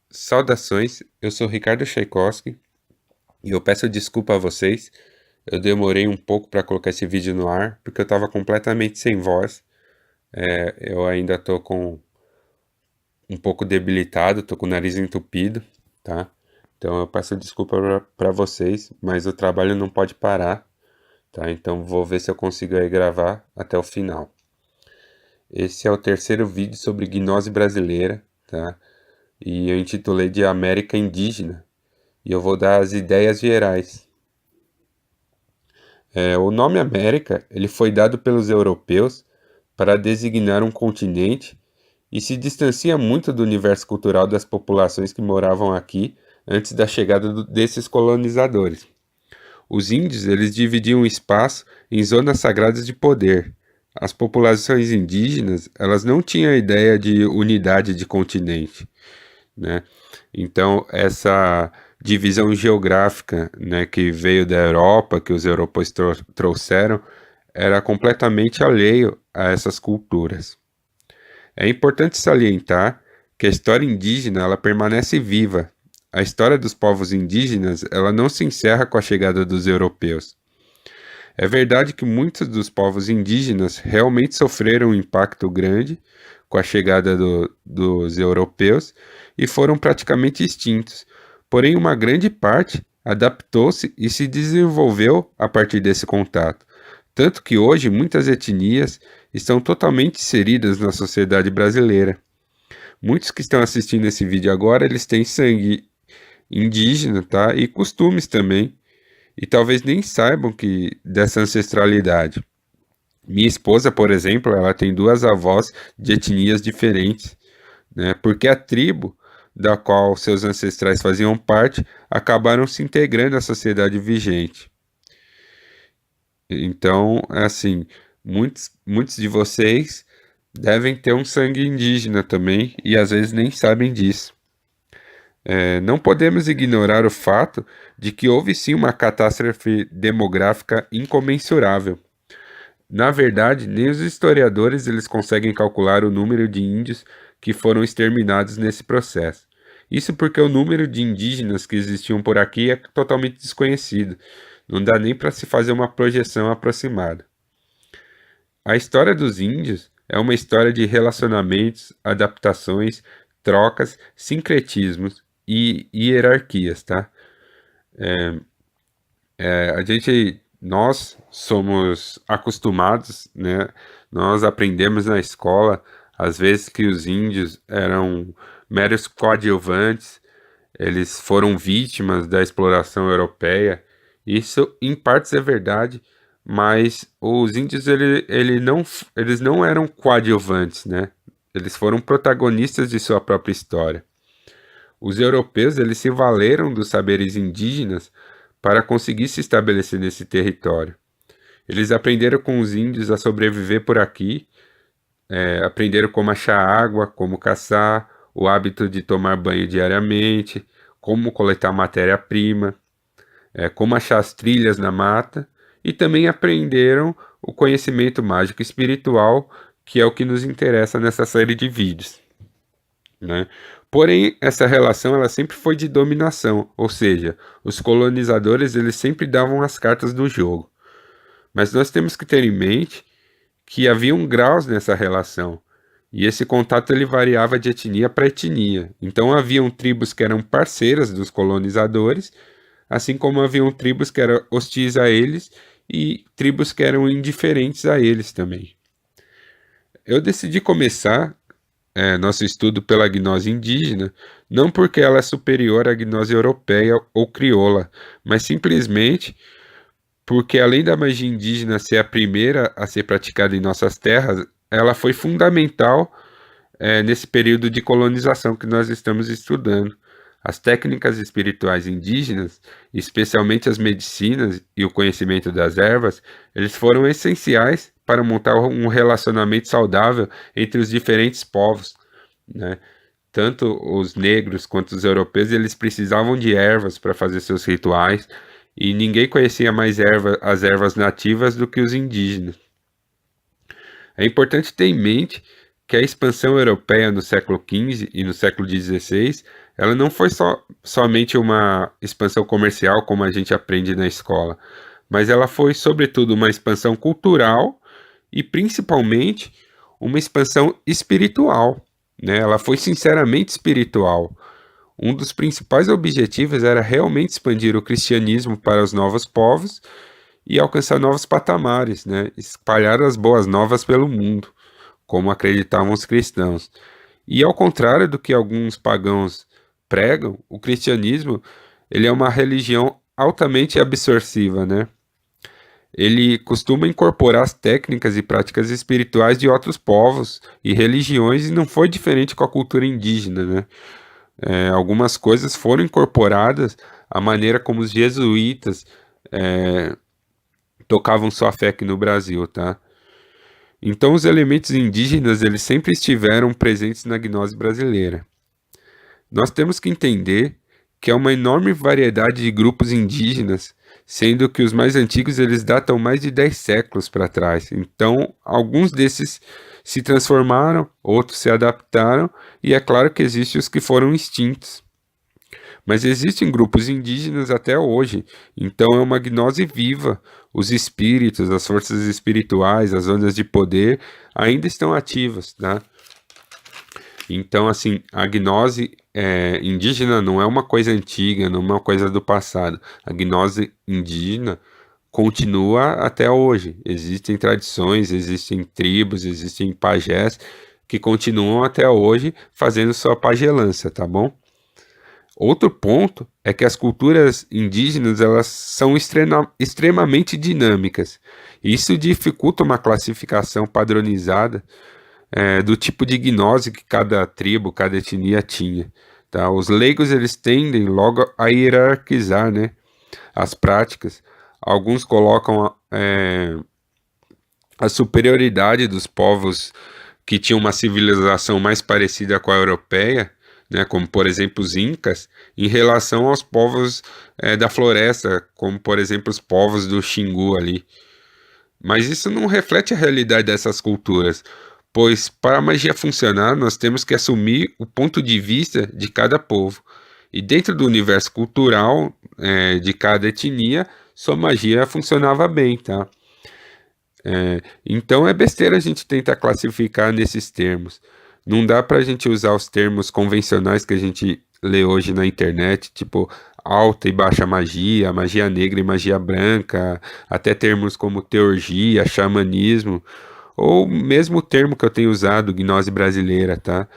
Saudações, eu sou Ricardo Tchaikovsky e eu peço desculpa a vocês. Eu demorei um pouco para colocar esse vídeo no ar porque eu estava completamente sem voz. Eu ainda tô com um pouco debilitado, tô com o nariz entupido, tá? Então eu peço desculpa para vocês, mas o trabalho não pode parar, tá? Então vou ver se eu consigo aí gravar até o final. Esse é o terceiro vídeo sobre gnose brasileira, tá? E eu intitulei de América Indígena. E eu vou dar as ideias gerais. O nome América ele foi dado pelos europeus para designar um continente e se distancia muito do universo cultural das populações que moravam aqui antes da chegada desses colonizadores. Os índios eles dividiam o espaço em zonas sagradas de poder. As populações indígenas elas não tinham a ideia de unidade de continente, né? Então, essa divisão geográfica, né, que veio da Europa, que os europeus trouxeram, era completamente alheio a essas culturas. É importante salientar que a história indígena ela permanece viva. A história dos povos indígenas ela não se encerra com a chegada dos europeus. É verdade que muitos dos povos indígenas realmente sofreram um impacto grande com a chegada dos europeus e foram praticamente extintos. Porém, uma grande parte adaptou-se e se desenvolveu a partir desse contato. Tanto que hoje muitas etnias estão totalmente inseridas na sociedade brasileira. Muitos que estão assistindo esse vídeo agora, eles têm sangue indígena, tá? E costumes também e talvez nem saibam que dessa ancestralidade. Minha esposa, por exemplo, ela tem duas avós de etnias diferentes, né? Porque a tribo da qual seus ancestrais faziam parte acabaram se integrando à sociedade vigente. Então, assim, muitos de vocês devem ter um sangue indígena também e às vezes nem sabem disso. Não podemos ignorar o fato de que houve sim uma catástrofe demográfica incomensurável. Na verdade, nem os historiadores eles conseguem calcular o número de índios que foram exterminados nesse processo. Isso porque o número de indígenas que existiam por aqui é totalmente desconhecido. Não dá nem para se fazer uma projeção aproximada. A história dos índios é uma história de relacionamentos, adaptações, trocas, sincretismos e hierarquias, tá? Nós somos acostumados, né? Nós aprendemos na escola, às vezes, que os índios eram meros coadjuvantes, eles foram vítimas da exploração europeia. Isso, em partes, é verdade, mas os índios, eles não eram coadjuvantes, né? Eles foram protagonistas de sua própria história. Os europeus eles se valeram dos saberes indígenas para conseguir se estabelecer nesse território. Eles aprenderam com os índios a sobreviver por aqui, aprenderam como achar água, como caçar, o hábito de tomar banho diariamente, como coletar matéria-prima, como achar as trilhas na mata, e também aprenderam o conhecimento mágico espiritual, que é o que nos interessa nessa série de vídeos, né? Porém, essa relação ela sempre foi de dominação, ou seja, os colonizadores eles sempre davam as cartas do jogo. Mas nós temos que ter em mente que haviam graus nessa relação, e esse contato ele variava de etnia para etnia. Então haviam tribos que eram parceiras dos colonizadores, assim como haviam tribos que eram hostis a eles e tribos que eram indiferentes a eles também. Eu decidi começar nosso estudo pela gnose indígena, não porque ela é superior à gnose europeia ou crioula, mas simplesmente porque, além da magia indígena ser a primeira a ser praticada em nossas terras, ela foi fundamental, nesse período de colonização que nós estamos estudando. As técnicas espirituais indígenas, especialmente as medicinas e o conhecimento das ervas, eles foram essenciais para montar um relacionamento saudável entre os diferentes povos, né? Tanto os negros quanto os europeus, eles precisavam de ervas para fazer seus rituais, e ninguém conhecia mais as ervas nativas do que os indígenas. É importante ter em mente que a expansão europeia no século XV e no século XVI, ela não foi somente uma expansão comercial, como a gente aprende na escola, mas ela foi, sobretudo, uma expansão cultural e, principalmente, uma expansão espiritual, né? Ela foi sinceramente espiritual. Um dos principais objetivos era realmente expandir o cristianismo para os novos povos e alcançar novos patamares, né? Espalhar as boas novas pelo mundo, como acreditavam os cristãos. E ao contrário do que alguns pagãos pregam, o cristianismo, ele é uma religião altamente absortiva, né? Ele costuma incorporar as técnicas e práticas espirituais de outros povos e religiões e não foi diferente com a cultura indígena, né? Algumas coisas foram incorporadas à maneira como os jesuítas tocavam sua fé aqui no Brasil, tá? Então os elementos indígenas, eles sempre estiveram presentes na gnose brasileira. Nós temos que entender que há uma enorme variedade de grupos indígenas, sendo que os mais antigos eles datam mais de 10 séculos para trás. Então, alguns desses se transformaram, outros se adaptaram, e é claro que existem os que foram extintos. Mas existem grupos indígenas até hoje, então é uma gnose viva. Os espíritos, as forças espirituais, as ondas de poder ainda estão ativas, tá? Então, assim, a gnose indígena não é uma coisa antiga, não é uma coisa do passado. A gnose indígena continua até hoje. Existem tradições, existem tribos, existem pajés que continuam até hoje fazendo sua pagelança, tá bom? Outro ponto é que as culturas indígenas elas são extremamente dinâmicas. Isso dificulta uma classificação padronizada do tipo de gnose que cada tribo, cada etnia tinha. Tá? Os leigos eles tendem logo a hierarquizar, né, as práticas. Alguns colocam a superioridade dos povos que tinham uma civilização mais parecida com a europeia, né, como por exemplo os incas, em relação aos povos da floresta, como por exemplo os povos do Xingu ali. Mas isso não reflete a realidade dessas culturas, pois para a magia funcionar nós temos que assumir o ponto de vista de cada povo. E dentro do universo cultural de cada etnia, sua magia funcionava bem, tá? Então é besteira a gente tentar classificar nesses termos. Não dá pra gente usar os termos convencionais que a gente lê hoje na internet, tipo alta e baixa magia, magia negra e magia branca, até termos como teurgia, xamanismo, ou mesmo o termo que eu tenho usado, gnose brasileira, tá?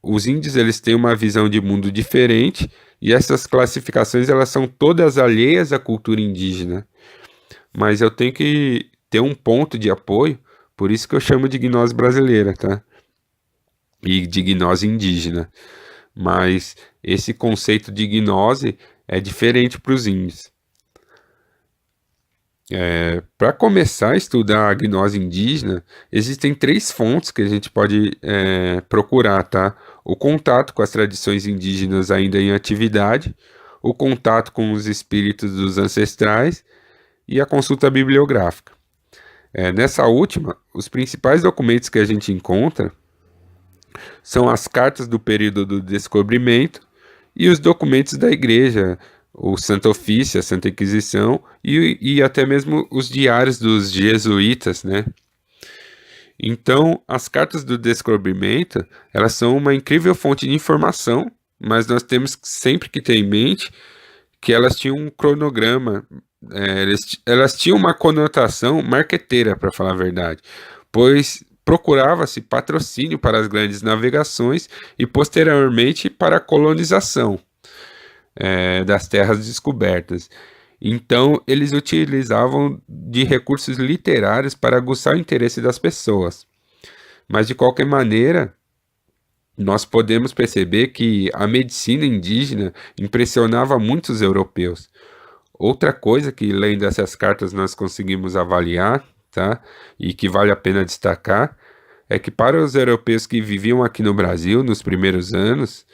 Os índios eles têm uma visão de mundo diferente e essas classificações elas são todas alheias à cultura indígena. Mas eu tenho que ter um ponto de apoio, por isso que eu chamo de gnose brasileira, tá? E de gnose indígena. Mas esse conceito de gnose é diferente para os índios. Para começar a estudar a gnose indígena, existem 3 fontes que a gente pode procurar, tá? O contato com as tradições indígenas ainda em atividade, o contato com os espíritos dos ancestrais e a consulta bibliográfica. Nessa última, os principais documentos que a gente encontra são as cartas do período do descobrimento e os documentos da igreja, o Santo Ofício, a Santa Inquisição e até mesmo os diários dos jesuítas, né? Então, as cartas do descobrimento, elas são uma incrível fonte de informação, mas nós temos sempre que ter em mente que elas tinham um cronograma, elas tinham uma conotação marqueteira, para falar a verdade, pois procurava-se patrocínio para as grandes navegações e posteriormente para a colonização das terras descobertas. Então, eles utilizavam de recursos literários para aguçar o interesse das pessoas. Mas, de qualquer maneira, nós podemos perceber que a medicina indígena impressionava muitos europeus. Outra coisa que, lendo essas cartas, nós conseguimos avaliar, tá? E que vale a pena destacar, é que para os europeus que viviam aqui no Brasil nos primeiros anos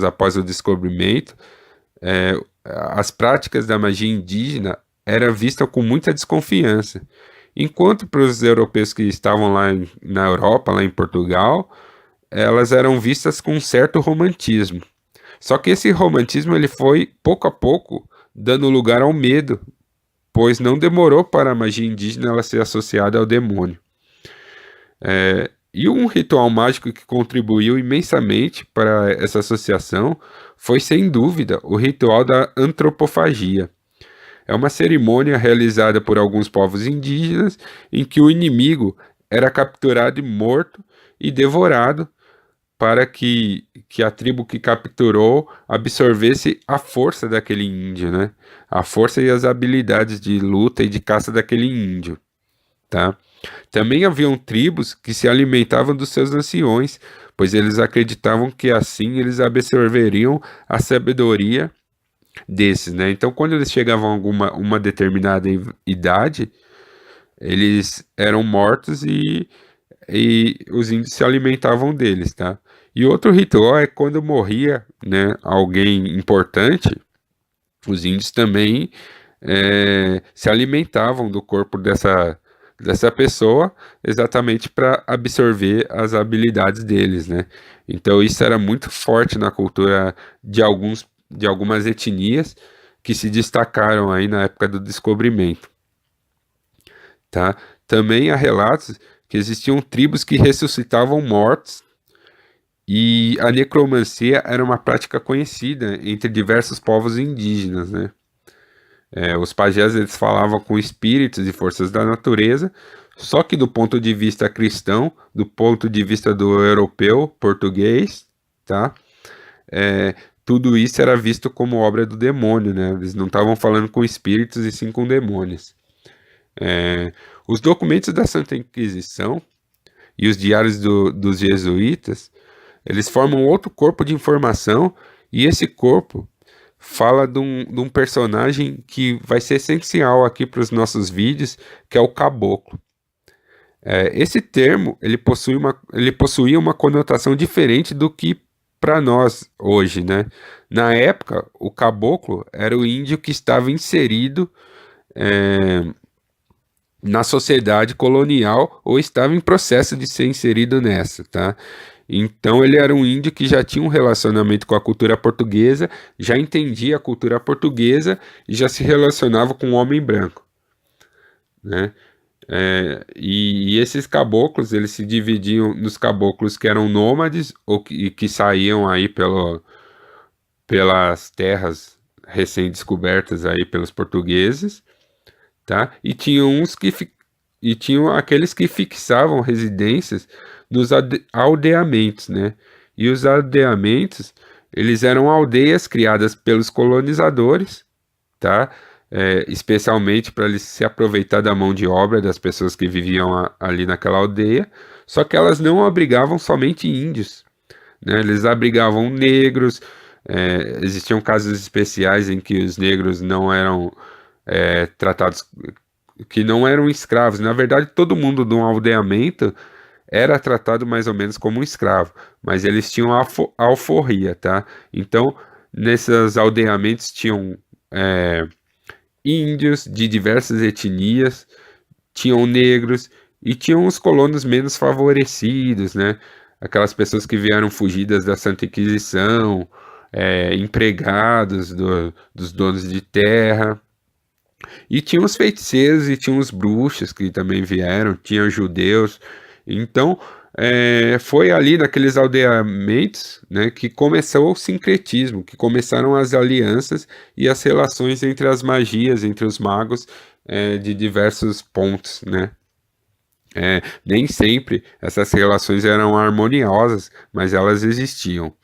após o descobrimento, as práticas da magia indígena eram vistas com muita desconfiança. enquanto para os europeus que estavam lá na Europa, lá em Portugal, elas eram vistas com um certo romantismo. Só que esse romantismo ele foi pouco a pouco dando lugar ao medo, pois não demorou para a magia indígena ela ser associada ao demônio. E um ritual mágico que contribuiu imensamente para essa associação foi, sem dúvida, o ritual da antropofagia. É uma cerimônia realizada por alguns povos indígenas em que o inimigo era capturado e morto e devorado para que a tribo que capturou absorvesse a força daquele índio, né? A força e as habilidades de luta e de caça daquele índio, tá? Também haviam tribos que se alimentavam dos seus anciões, pois eles acreditavam que assim eles absorveriam a sabedoria desses, né? Então, quando eles chegavam a uma determinada idade, eles eram mortos e os índios se alimentavam deles, tá? E outro ritual é quando morria, né, alguém importante, os índios também se alimentavam do corpo dessa pessoa exatamente para absorver as habilidades deles, né? Então isso era muito forte na cultura de algumas etnias que se destacaram aí na época do descobrimento, tá? Também há relatos que existiam tribos que ressuscitavam mortos e a necromancia era uma prática conhecida entre diversos povos indígenas, né? Os pajés eles falavam com espíritos e forças da natureza, só que do ponto de vista cristão, do ponto de vista do europeu, português, tá? Tudo isso era visto como obra do demônio, né? Eles não estavam falando com espíritos e sim com demônios. Os documentos da Santa Inquisição e os diários dos jesuítas, eles formam outro corpo de informação e esse corpo fala de um personagem que vai ser essencial aqui para os nossos vídeos, que é o caboclo. Esse termo ele possuía uma conotação diferente do que para nós hoje, né? Na época, o caboclo era o índio que estava inserido na sociedade colonial ou estava em processo de ser inserido nessa, tá? Então ele era um índio que já tinha um relacionamento com a cultura portuguesa, já entendia a cultura portuguesa e já se relacionava com o homem branco, né? E esses caboclos, eles se dividiam nos caboclos que eram nômades ou que saíam aí pelas terras recém-descobertas aí pelos portugueses, tá? E tinham aqueles que fixavam residências nos aldeamentos, né? E os aldeamentos, eles eram aldeias criadas pelos colonizadores, tá? Especialmente para eles se aproveitar da mão de obra das pessoas que viviam ali naquela aldeia, só que elas não abrigavam somente índios, né? Eles abrigavam negros, existiam casos especiais em que os negros não eram tratados, que não eram escravos. Na verdade, todo mundo de um aldeamento era tratado mais ou menos como um escravo, mas eles tinham alforria, tá? Então, nesses aldeamentos tinham índios de diversas etnias, tinham negros e tinham os colonos menos favorecidos, né? Aquelas pessoas que vieram fugidas da Santa Inquisição, empregados dos donos de terra. E tinha os feiticeiros e tinha os bruxos que também vieram, tinha judeus. Então, foi ali naqueles aldeamentos, né, que começou o sincretismo, que começaram as alianças e as relações entre as magias, entre os magos, de diversos pontos, né? Nem sempre essas relações eram harmoniosas, mas elas existiam.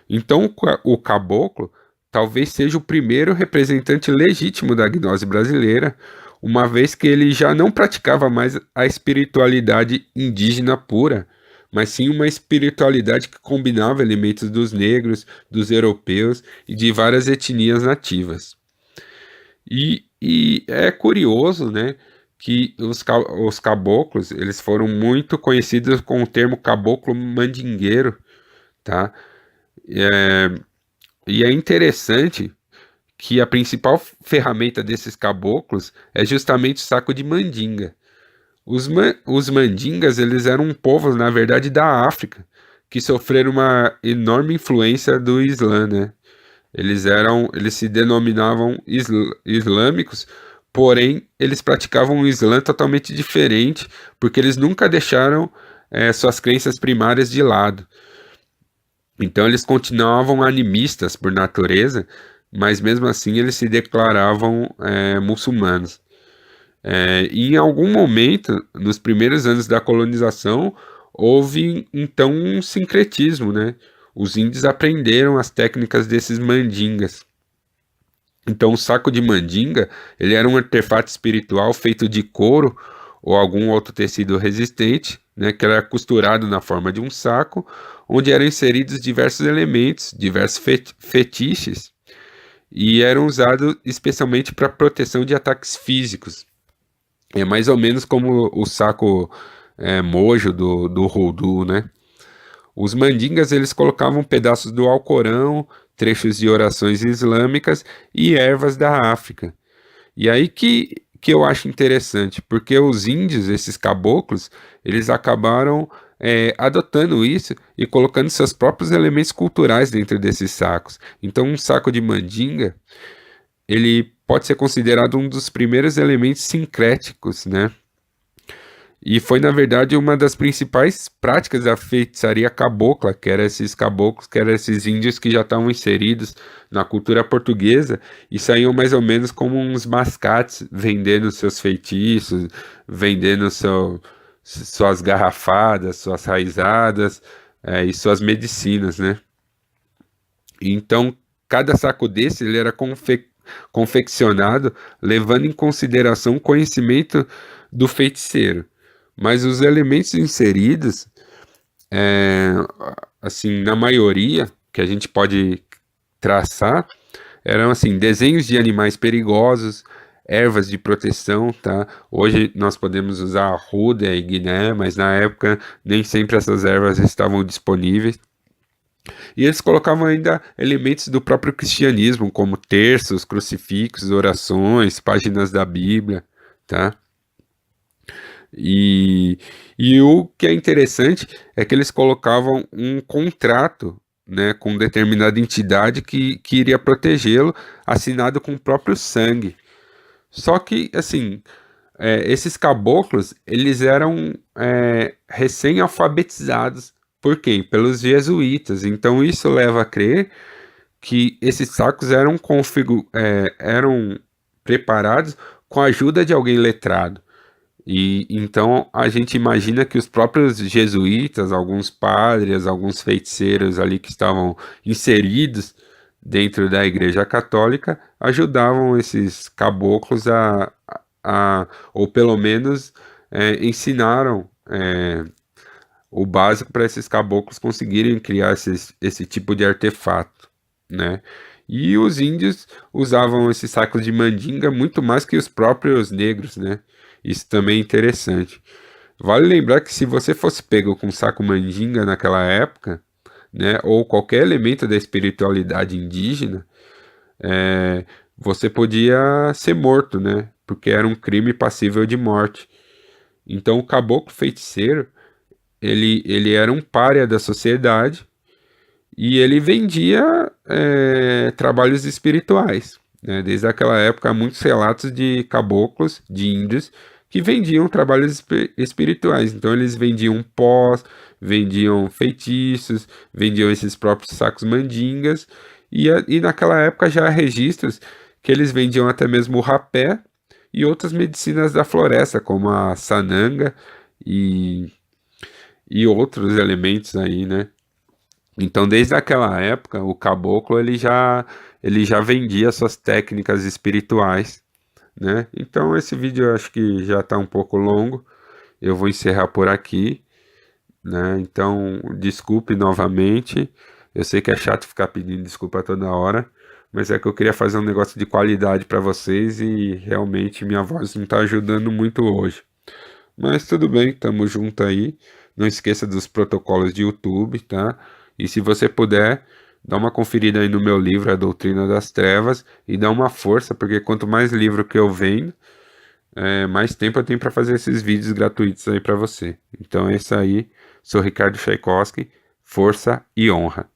Então, o caboclo talvez seja o primeiro representante legítimo da gnose brasileira, uma vez que ele já não praticava mais a espiritualidade indígena pura, mas sim uma espiritualidade que combinava elementos dos negros, dos europeus e de várias etnias nativas. E é curioso, né, que os caboclos eles foram muito conhecidos com o termo caboclo mandingueiro, tá? E é interessante que a principal ferramenta desses caboclos é justamente o saco de mandinga. Os mandingas, eles eram um povo, na verdade, da África, que sofreram uma enorme influência do Islã, né? Eles se denominavam islâmicos, porém eles praticavam um Islã totalmente diferente, porque eles nunca deixaram suas crenças primárias de lado. Então eles continuavam animistas por natureza, mas mesmo assim eles se declaravam muçulmanos. E em algum momento, nos primeiros anos da colonização, houve então um sincretismo, né? Os índios aprenderam as técnicas desses mandingas. Então, o saco de mandinga, ele era um artefato espiritual feito de couro ou algum outro tecido resistente, né, que era costurado na forma de um saco, onde eram inseridos diversos elementos, diversos fetiches, e eram usados especialmente para proteção de ataques físicos. É mais ou menos como o saco mojo do Hoodoo, né? Os mandingas eles colocavam pedaços do Alcorão, trechos de orações islâmicas e ervas da África. E aí que eu acho interessante, porque os índios, esses caboclos, eles acabaram adotando isso e colocando seus próprios elementos culturais dentro desses sacos. Então, um saco de mandinga, ele pode ser considerado um dos primeiros elementos sincréticos, né? E foi, na verdade, uma das principais práticas da feitiçaria cabocla, que eram esses caboclos, que eram esses índios que já estavam inseridos na cultura portuguesa e saíam mais ou menos como uns mascates, vendendo seus feitiços, vendendo suas garrafadas, suas raizadas, e suas medicinas, né? Então, cada saco desse, ele era confeccionado levando em consideração o conhecimento do feiticeiro. Mas os elementos inseridos, é, assim, na maioria que a gente pode traçar, eram assim, desenhos de animais perigosos, ervas de proteção, tá? Hoje nós podemos usar arruda e guiné, mas na época nem sempre essas ervas estavam disponíveis. E eles colocavam ainda elementos do próprio cristianismo, como terços, crucifixos, orações, páginas da Bíblia, tá? E, e o que é interessante é que eles colocavam um contrato, né, com determinada entidade que iria protegê-lo, assinado com o próprio sangue. Só que, assim, esses caboclos, eles eram recém-alfabetizados. Por quem? Pelos jesuítas. Então isso leva a crer que esses sacos eram preparados com a ajuda de alguém letrado. E então a gente imagina que os próprios jesuítas, alguns padres, alguns feiticeiros ali que estavam inseridos dentro da Igreja Católica, ajudavam esses caboclos ou pelo menos ensinaram o básico para esses caboclos conseguirem criar esse tipo de artefato, né? E os índios usavam esses sacos de mandinga muito mais que os próprios negros, né? Isso também é interessante. Vale lembrar que se você fosse pego com um saco mandinga naquela época, né, ou qualquer elemento da espiritualidade indígena, você podia ser morto, né? Porque era um crime passível de morte. Então o caboclo feiticeiro, ele era um pária da sociedade e ele vendia trabalhos espirituais, né? Desde aquela época, há muitos relatos de caboclos, de índios, que vendiam trabalhos espirituais. Então, eles vendiam pós, vendiam feitiços, vendiam esses próprios sacos mandingas, e naquela época já há registros que eles vendiam até mesmo o rapé e outras medicinas da floresta, como a sananga e, e outros elementos aí, né? Então, desde aquela época, o caboclo ele já vendia suas técnicas espirituais, né? Então, esse vídeo eu acho que já está um pouco longo. Eu vou encerrar por aqui, né? Então, desculpe novamente. Eu sei que é chato ficar pedindo desculpa toda hora, mas é que eu queria fazer um negócio de qualidade para vocês e realmente minha voz não está ajudando muito hoje. Mas tudo bem, tamo junto aí. Não esqueça dos protocolos de YouTube, tá? E se você puder, dá uma conferida aí no meu livro, A Doutrina das Trevas, e dá uma força, porque quanto mais livro que eu vendo, mais tempo eu tenho para fazer esses vídeos gratuitos aí para você. Então é isso aí. Sou Ricardo Tchaikovsky. Força e honra.